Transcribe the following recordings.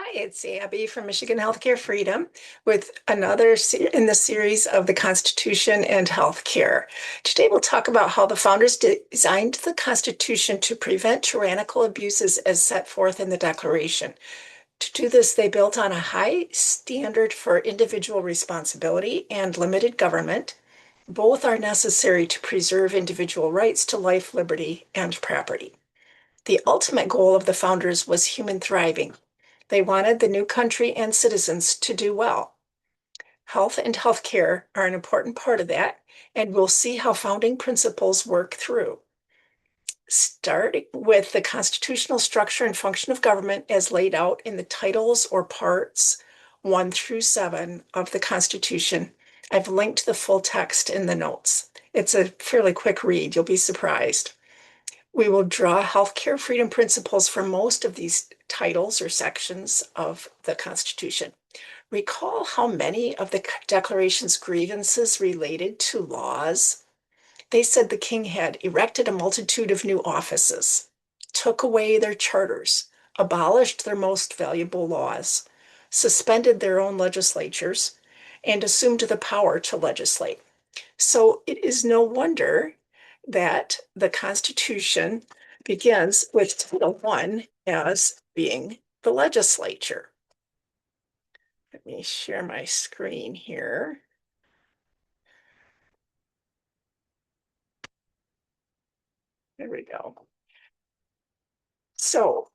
Hi, it's Abby from Michigan Healthcare Freedom with another in the series of the Constitution and Healthcare. Today we'll talk about how the founders designed the Constitution to prevent tyrannical abuses as set forth in the Declaration. To do this, they built on a high standard for individual responsibility and limited government. Both are necessary to preserve individual rights to life, liberty, and property. The ultimate goal of the founders was human thriving. They wanted the new country and citizens to do well. Health and healthcare are an important part of that, and we'll see how founding principles work through. Starting with the constitutional structure and function of government as laid out in the titles or parts 1 through 7 of the Constitution. I've linked the full text in the notes. It's a fairly quick read, you'll be surprised. We will draw healthcare freedom principles from most of these titles or sections of the Constitution. Recall how many of the Declaration's grievances related to laws. They said the king had erected a multitude of new offices, took away their charters, abolished their most valuable laws, suspended their own legislatures, and assumed the power to legislate. So it is no wonder that the Constitution begins with Title I as being the legislature. Let me share my screen here. There we go. So,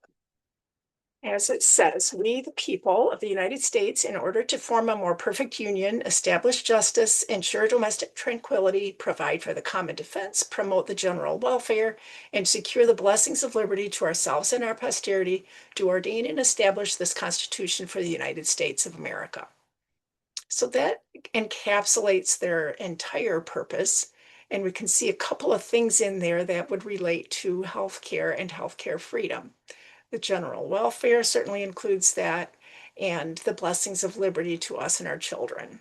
as it says, we, the people of the United States, in order to form a more perfect union, establish justice, ensure domestic tranquility, provide for the common defense, promote the general welfare, and secure the blessings of liberty to ourselves and our posterity, do ordain and establish this Constitution for the United States of America. So that encapsulates their entire purpose. And we can see a couple of things in there that would relate to healthcare and healthcare freedom. The general welfare certainly includes that, and the blessings of liberty to us and our children.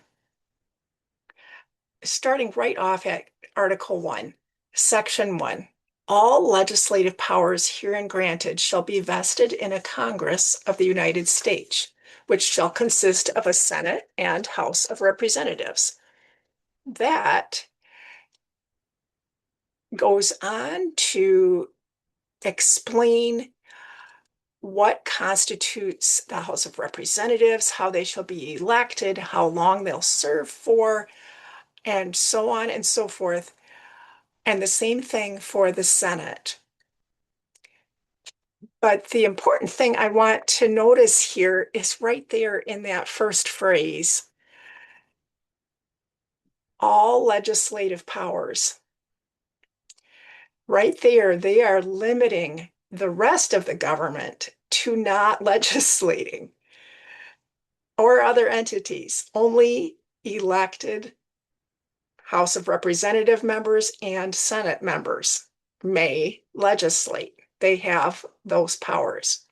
Starting right off at Article 1, Section 1, all legislative powers herein granted shall be vested in a Congress of the United States, which shall consist of a Senate and House of Representatives. That goes on to explain what constitutes the House of Representatives, how they shall be elected, how long they'll serve for, and so on and so forth. And the same thing for the Senate. But the important thing I want to notice here is right there in that first phrase, all legislative powers. Right there, they are limiting the rest of the government to not legislating or other entities, only elected House of Representative members and Senate members may legislate. They have those powers.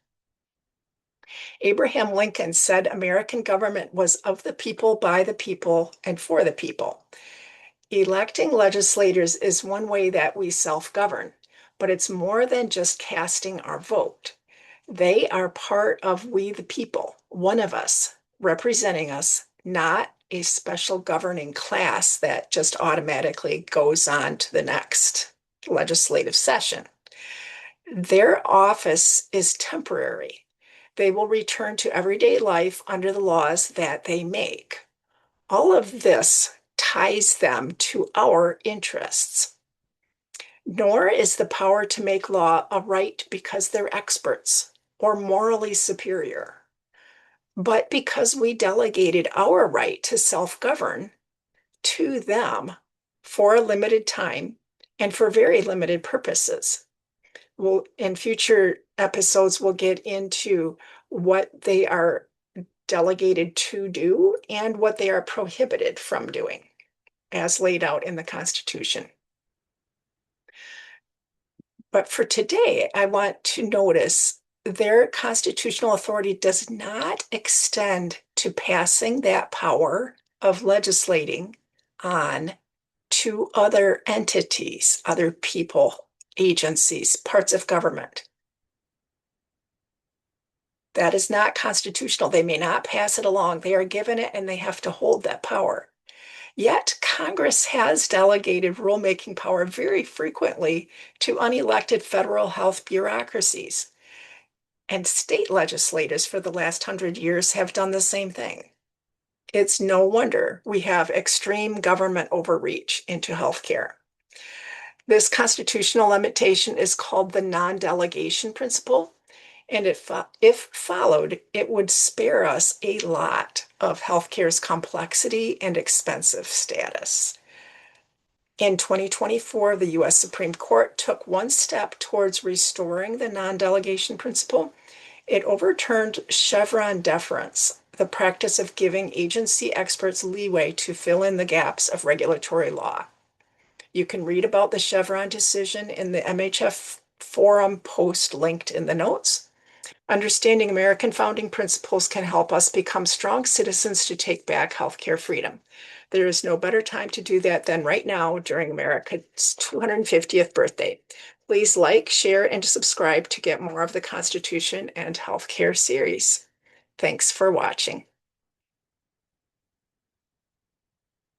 Abraham Lincoln said American government was of the people, by the people, and for the people. Electing legislators is one way that we self-govern, but it's more than just casting our vote. They are part of we the people, one of us, representing us, not a special governing class that just automatically goes on to the next legislative session. Their office is temporary. They will return to everyday life under the laws that they make. All of this ties them to our interests. Nor is the power to make law a right because they're experts or morally superior, but because we delegated our right to self-govern to them for a limited time and for very limited purposes. In future episodes, we'll get into what they are delegated to do and what they are prohibited from doing, as laid out in the Constitution. But for today, I want to notice their constitutional authority does not extend to passing that power of legislating on to other entities, other people, agencies, parts of government. That is not constitutional. They may not pass it along. They are given it and they have to hold that power. Yet Congress has delegated rulemaking power very frequently to unelected federal health bureaucracies. And state legislators for the last 100 years have done the same thing. It's no wonder we have extreme government overreach into healthcare. This constitutional limitation is called the non-delegation principle, and if followed, it would spare us a lot of healthcare's complexity and expensive status. In 2024, the US Supreme Court took one step towards restoring the non-delegation principle. It overturned Chevron deference, the practice of giving agency experts leeway to fill in the gaps of regulatory law. You can read about the Chevron decision in the MHF forum post linked in the notes. Understanding American founding principles can help us become strong citizens to take back healthcare freedom. There is no better time to do that than right now during America's 250th birthday. Please like, share, and subscribe to get more of the Constitution and Healthcare series. Thanks for watching.